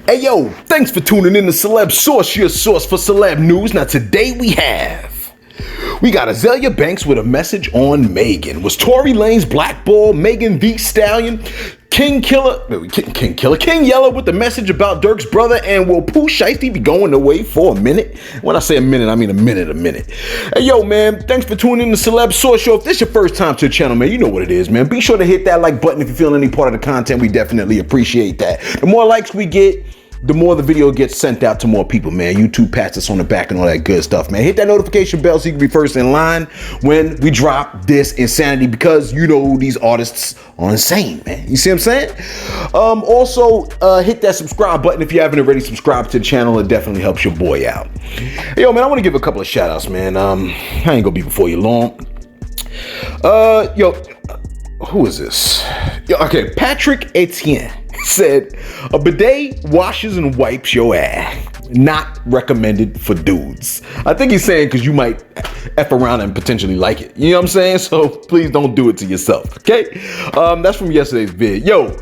Hey yo, thanks for tuning in to Celebs Source, your source for celeb news. Now today we got Azalea Banks with a message on Megan. Was Tory Lanez blackball Megan Thee Stallion? King Yella with the message about Durk's brother, and will Pooh Shiesty be going away for a minute? When I say a minute, I mean a minute. Hey yo man, thanks for tuning in to Celebs Source Show. If this is your first time to the channel, man, you know what it is, man. Be sure to hit that like button if you're feeling any part of the content. We definitely appreciate that. The more likes we get, the more the video gets sent out to more people, man. YouTube pats us on the back and all that good stuff, man. Hit that notification bell so you can be first in line when we drop this insanity, because you know these artists are insane, man. You see what I'm saying? Also, hit that subscribe button if you haven't already subscribed to the channel. It definitely helps your boy out. Hey, yo, man, I want to give a couple of shout outs, man. I ain't gonna be before you long. Who is this? Okay, Patrick Etienne said, a bidet washes and wipes your ass. Not recommended for dudes. I think he's saying because you might F around and potentially like it. You know what I'm saying? So please don't do it to yourself, okay? That's from yesterday's vid. Yo,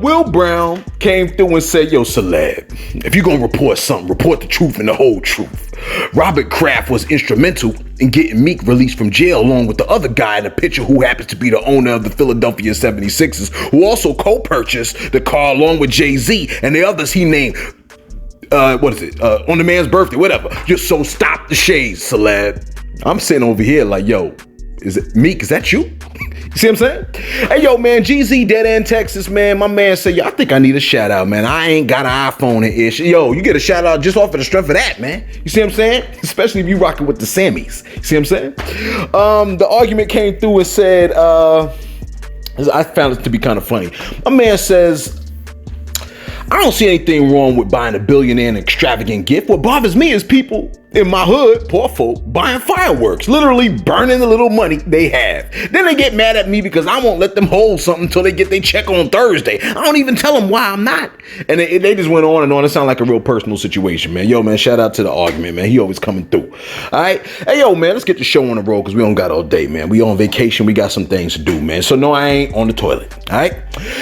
Will Brown came through and said, yo, celeb, if you're gonna report something, report the truth and the whole truth. Robert Kraft was instrumental in getting Meek released from jail, along with the other guy in the picture who happens to be the owner of the Philadelphia 76ers, who also co-purchased the car along with Jay-Z and the others he named, on the man's birthday, whatever. Just so stop the shades, celeb. I'm sitting over here like, yo, is it Meek? Is that you? You see what I'm saying? Hey, yo, man, GZ Dead End Texas, man. My man said, yo, I think I need a shout out, man. I ain't got an iPhone and ish. Yo, you get a shout out just off of the strength of that, man. You see what I'm saying? Especially if you rocking with the Sammys. You see what I'm saying? The argument came through and said, I found it to be kind of funny. My man says, I don't see anything wrong with buying a billionaire an extravagant gift. What bothers me is people in my hood, poor folk, buying fireworks, literally burning the little money they have. Then they get mad at me because I won't let them hold something until they get their check on Thursday. I don't even tell them why I'm not. And they just went on and on. It sounded like a real personal situation, man. Yo, man, shout out to the argument, man. He always coming through. All right. Hey, yo, man, let's get the show on the road because we don't got all day, man. We on vacation. We got some things to do, man. So no, I ain't on the toilet. All right.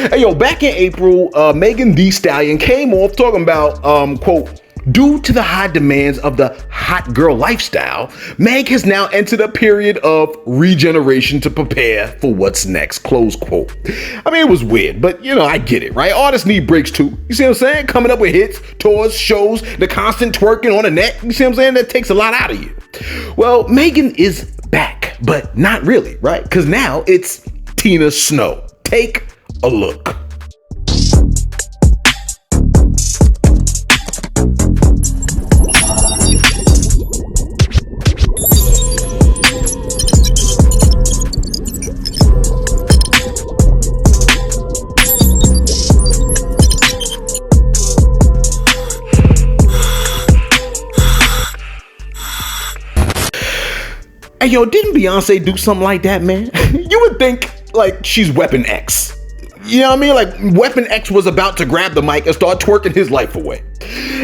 Hey, yo, back in April, Megan Thee Stallion came off talking about, quote, due to the high demands of the hot girl lifestyle, Meg has now entered a period of regeneration to prepare for what's next, close quote. I mean, it was weird, but you know, I get it, right? Artists need breaks too. You see what I'm saying? Coming up with hits, tours, shows, the constant twerking on the net. You see what I'm saying? That takes a lot out of you. Well, Megan is back, but not really, right? Because now it's Tina Snow. Take a look. Hey, yo, didn't Beyonce do something like that, man? You would think, like, she's Weapon X. You know what I mean? Like, Weapon X was about to grab the mic and start twerking his life away.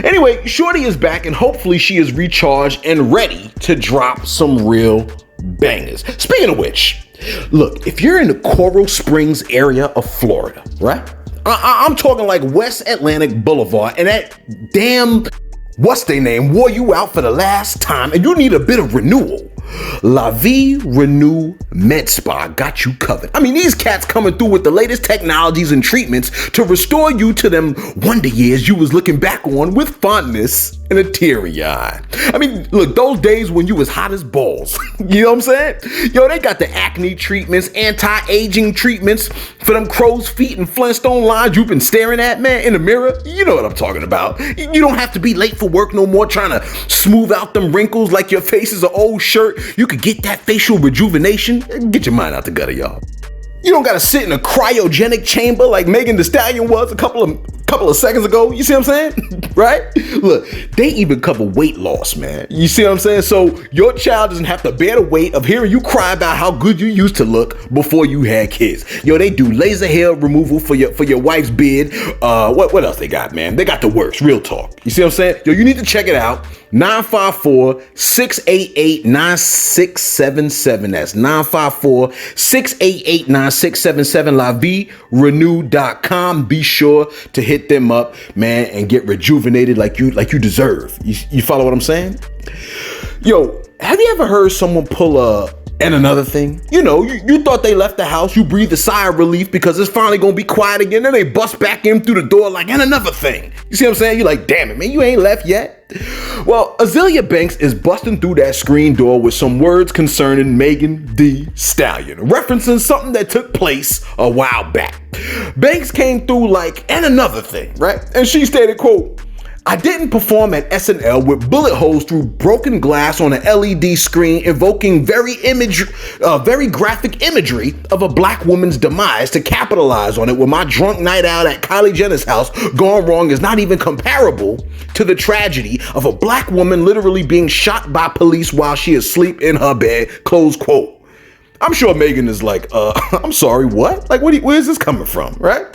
Anyway, Shorty is back, and hopefully she is recharged and ready to drop some real bangers. Speaking of which, look, if you're in the Coral Springs area of Florida, right? I'm talking like West Atlantic Boulevard, and that damn what's their name wore you out for the last time, and you need a bit of renewal. La Vie Renew Med Spa got you covered. I mean, these cats coming through with the latest technologies and treatments to restore you to them wonder years you was looking back on with fondness and a teary eye. I mean, look, those days when you was hot as balls. You know what I'm saying? Yo, they got the acne treatments, anti-aging treatments for them crow's feet and Flintstone lines you've been staring at, man, in the mirror. You know what I'm talking about. You don't have to be late for work no more trying to smooth out them wrinkles like your face is an old shirt. You could get that facial rejuvenation. Get your mind out the gutter, y'all. You don't gotta sit in a cryogenic chamber like Megan Thee Stallion was a couple of seconds ago. You see what I'm saying? Right? Look, they even cover weight loss, man. You see what I'm saying? So your child doesn't have to bear the weight of hearing you cry about how good you used to look before you had kids. Yo, they do laser hair removal for your wife's beard. What else they got, man? They got the works, real talk. You see what I'm saying? Yo, you need to check it out. 954-688-9677. That's 954-688-9677. 99677laverenew.com. Be sure to hit them up, man, and get rejuvenated like you deserve. You follow what I'm saying? Yo, have you ever heard someone pull and another thing? You know, you thought they left the house, you breathe a sigh of relief because it's finally gonna be quiet again, then they bust back in through the door like, and another thing. You see what I'm saying? You're like, damn it, man, you ain't left yet. Well, Azealia Banks is busting through that screen door with some words concerning Megan Thee Stallion, referencing something that took place a while back. Banks came through like, and another thing, right? And she stated, quote, I didn't perform at SNL with bullet holes through broken glass on an LED screen, evoking very graphic imagery of a black woman's demise to capitalize on it, with my drunk night out at Kylie Jenner's house gone wrong is not even comparable to the tragedy of a black woman literally being shot by police while she is asleep in her bed, close quote. I'm sure Megan is like, I'm sorry, what? Like, where is this coming from, right?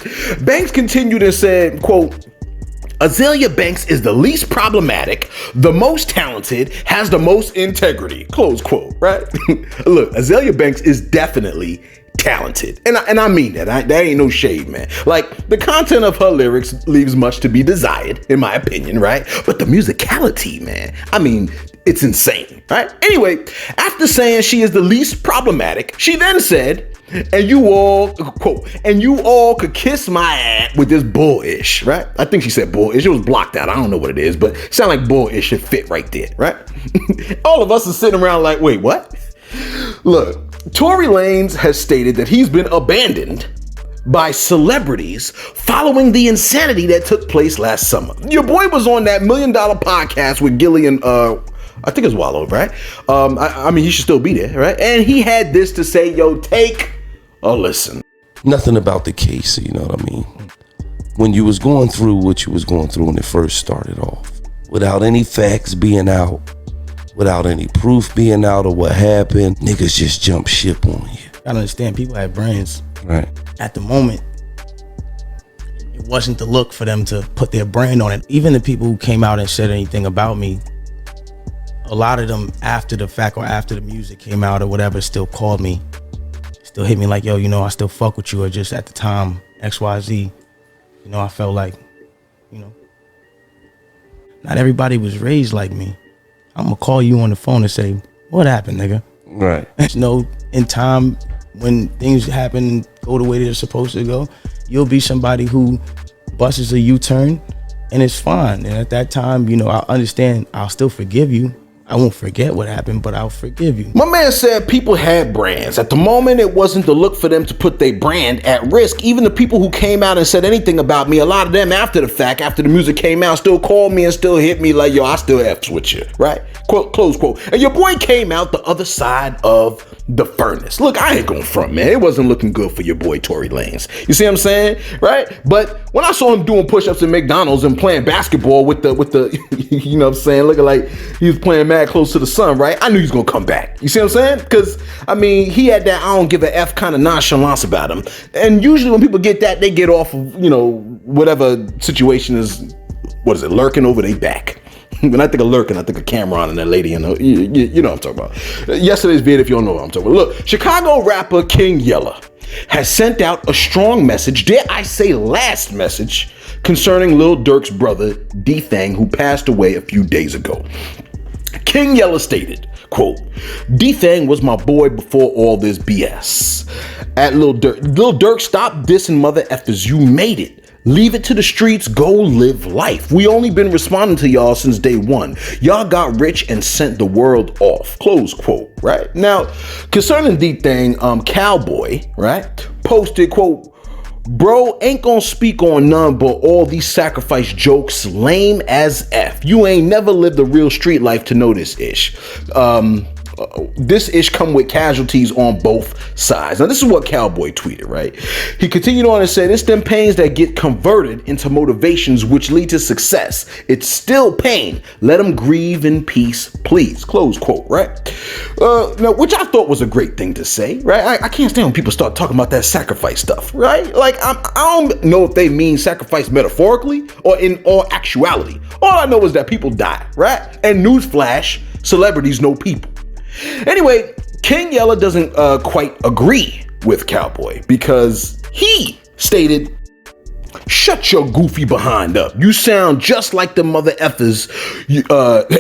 Banks continued and said, quote, Azealia Banks is the least problematic, the most talented, has the most integrity, close quote, right? Look, Azealia Banks is definitely talented. And I mean that. That ain't no shade, man. Like, the content of her lyrics leaves much to be desired, in my opinion, right? But the musicality, man, I mean, it's insane, right? Anyway, after saying she is the least problematic, she then said, and you all, quote, and you all could kiss my ass with this bullish, right? I think she said bullish. It was blocked out. I don't know what it is, but it sound like bullish should fit right there, right? All of us are sitting around like, wait, what? Look, Tory Lanez has stated that he's been abandoned by celebrities following the insanity that took place last summer. Your boy was on that $1 Million podcast with Gillian, I think it's Wallow, right? I mean, he should still be there, right? And he had this to say, yo, take a listen. Nothing about the case, you know what I mean? When you was going through what you was going through when it first started off, without any facts being out, without any proof being out of what happened, niggas just jump ship on you. I understand people have brains. Right. At the moment, it wasn't the look for them to put their brand on it. Even the people who came out and said anything about me, a lot of them after the fact or after the music came out or whatever still called me, still hit me like, yo, you know, I still fuck with you, or just at the time, XYZ, you know, I felt like, you know, not everybody was raised like me. I'm gonna call you on the phone and say, what happened, nigga? Right. You know, in time, when things happen and go the way they're supposed to go, you'll be somebody who busts a U-turn and it's fine. And at that time, you know, I understand, I'll still forgive you. I won't forget what happened, but I'll forgive you. My man said people had brands. At the moment, it wasn't the look for them to put their brand at risk. Even the people who came out and said anything about me, a lot of them after the fact, after the music came out, still called me and still hit me like, yo, I still F's with you, right? Quote, close quote. And your boy came out the other side of the furnace. Look, I ain't going front, man. It wasn't looking good for your boy Tory Lanez. You see what I'm saying? Right? But when I saw him doing push-ups at McDonald's and playing basketball with the you know what I'm saying, looking like he was playing mad close to the sun, right? I knew he was gonna come back. You see what I'm saying? Because I mean, he had that I don't give a F kind of nonchalance about him. And usually when people get that, they get off of, you know, whatever situation is, what is it, lurking over their back. When I think of lurking, I think of Cameron and that lady, you know what I'm talking about. Yesterday's vid, if you don't know what I'm talking about. Look, Chicago rapper King Yella has sent out a strong message, dare I say last message, concerning Lil Durk's brother, D-Thang, who passed away a few days ago. King Yella stated, quote, D-Thang was my boy before all this BS. At Lil Durk, Lil Durk, stop dissing mother effers, you made it. Leave it to the streets, go live life. We only been responding to y'all since day one. Y'all got rich and sent the world off. Close quote, right? Now, concerning D-Thang, Cowboy, right, posted, quote, bro, ain't gonna speak on none but all these sacrifice jokes, lame as F. You ain't never lived a real street life to know this ish. This ish come with casualties on both sides. Now, this is what Cowboy tweeted, right? He continued on and said, it's them pains that get converted into motivations which lead to success. It's still pain. Let them grieve in peace, please. Close quote, right? Now, which I thought was a great thing to say, right? I can't stand when people start talking about that sacrifice stuff, right? Like, I don't know if they mean sacrifice metaphorically or in all actuality. All I know is that people die, right? And newsflash, celebrities know people. Anyway, King Yella doesn't quite agree with Cowboy because he stated, "Shut your goofy behind up. You sound just like the mother effers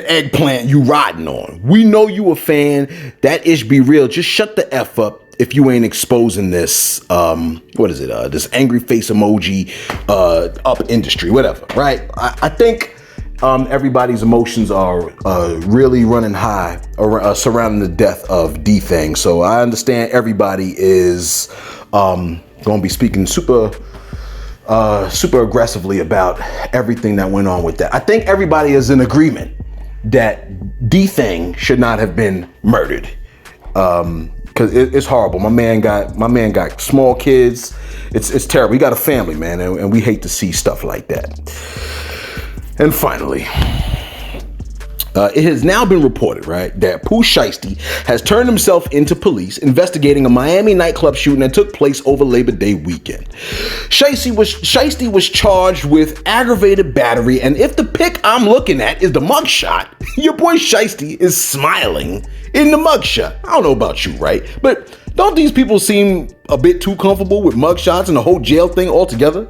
eggplant you riding on. We know you a fan. That ish be real. Just shut the F up if you ain't exposing this, this angry face emoji up industry, whatever," right? I think everybody's emotions are really running high surrounding the death of D-Thing. So I understand everybody is going to be speaking super aggressively about everything that went on with that. I think everybody is in agreement that D-Thing should not have been murdered. Cause it's horrible. My man got small kids. It's terrible. He got a family, man, and we hate to see stuff like that. And finally, it has now been reported, right, that Pooh Shiesty has turned himself into police investigating a Miami nightclub shooting that took place over Labor Day weekend. Shiesty was charged with aggravated battery, and if the pic I'm looking at is the mugshot, your boy Shiesty is smiling in the mugshot. I don't know about you, right? But don't these people seem a bit too comfortable with mugshots and the whole jail thing altogether?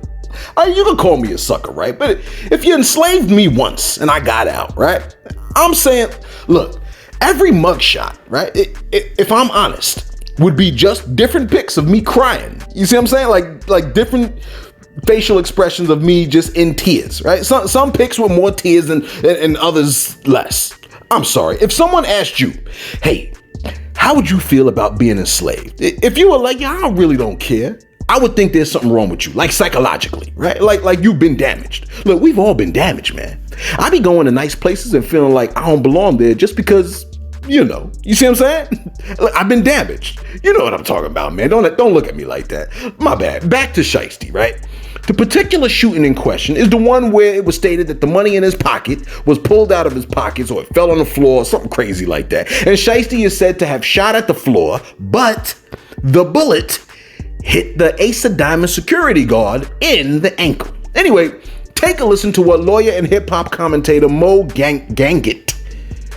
You can call me a sucker, right? But if you enslaved me once and I got out, right? I'm saying, look, every mugshot, right? If I'm honest, would be just different pics of me crying. You see what I'm saying? Like different facial expressions of me just in tears, right? Some pics with more tears and others less. I'm sorry. If someone asked you, hey, how would you feel about being enslaved? If you were like, yeah, I really don't care, I would think there's something wrong with you, like psychologically, right? Like you've been damaged. Look, we've all been damaged, man. I be going to nice places and feeling like I don't belong there just because, you see what I'm saying? I've been damaged. You know what I'm talking about, man. Don't look at me like that. My bad. Back to Shiesty, right? The particular shooting in question is the one where it was stated that the money in his pocket was pulled out of his pockets or it fell on the floor, something crazy like that. And Shiesty is said to have shot at the floor, but the bullet hit the Ace of Diamonds security guard in the ankle. Anyway, take a listen to what lawyer and hip-hop commentator Mo Gangit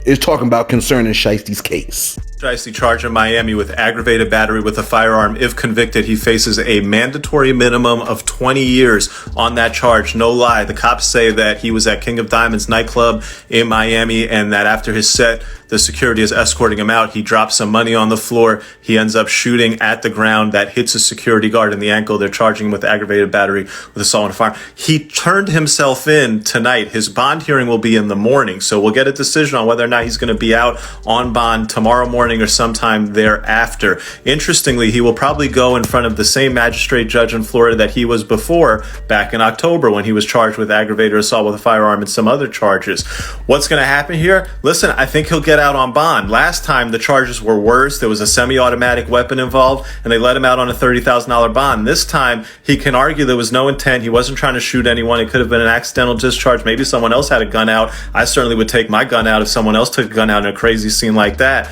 is talking about concerning Shiesty's case. Shiesty charged in Miami with aggravated battery with a firearm. If convicted, he faces a mandatory minimum of 20 years on that charge. No lie. The cops say that he was at King of Diamonds nightclub in Miami and that after his set, the security is escorting him out. He drops some money on the floor. He ends up shooting at the ground that hits a security guard in the ankle. They're charging him with aggravated battery with assault on a firearm. He turned himself in tonight. His bond hearing will be in the morning. So we'll get a decision on whether or not he's going to be out on bond tomorrow morning or sometime thereafter. Interestingly, he will probably go in front of the same magistrate judge in Florida that he was before back in October when he was charged with aggravated assault with a firearm and some other charges. What's going to happen here? Listen, I think he'll get out on bond. Last time the charges were worse. There was a semi-automatic weapon involved and they let him out on a $30,000 bond. This time he can argue there was no intent. He wasn't trying to shoot anyone. It could have been an accidental discharge. Maybe someone else had a gun out. I certainly would take my gun out if someone else took a gun out in a crazy scene like that.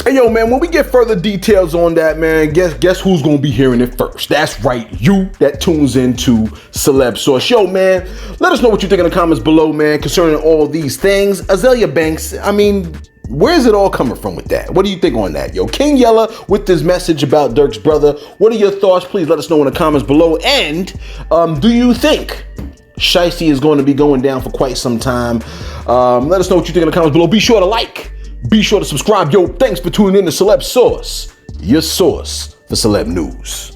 Hey, yo, man, when we get further details on that, man, guess who's gonna be hearing it first? That's right, you that tunes into Celebs Source. Yo, man, let us know what you think in the comments below, man, concerning all these things. Azealia Banks, I mean, where's it all coming from with that? What do you think on that? Yo, King Yella with this message about Durk's brother. What are your thoughts? Please let us know in the comments below. And do you think Shiesty is going to be going down for quite some time? Let us know what you think in the comments below. Be sure to like. Be sure to subscribe. Yo, thanks for tuning in to Celebs Source, your source for celeb news.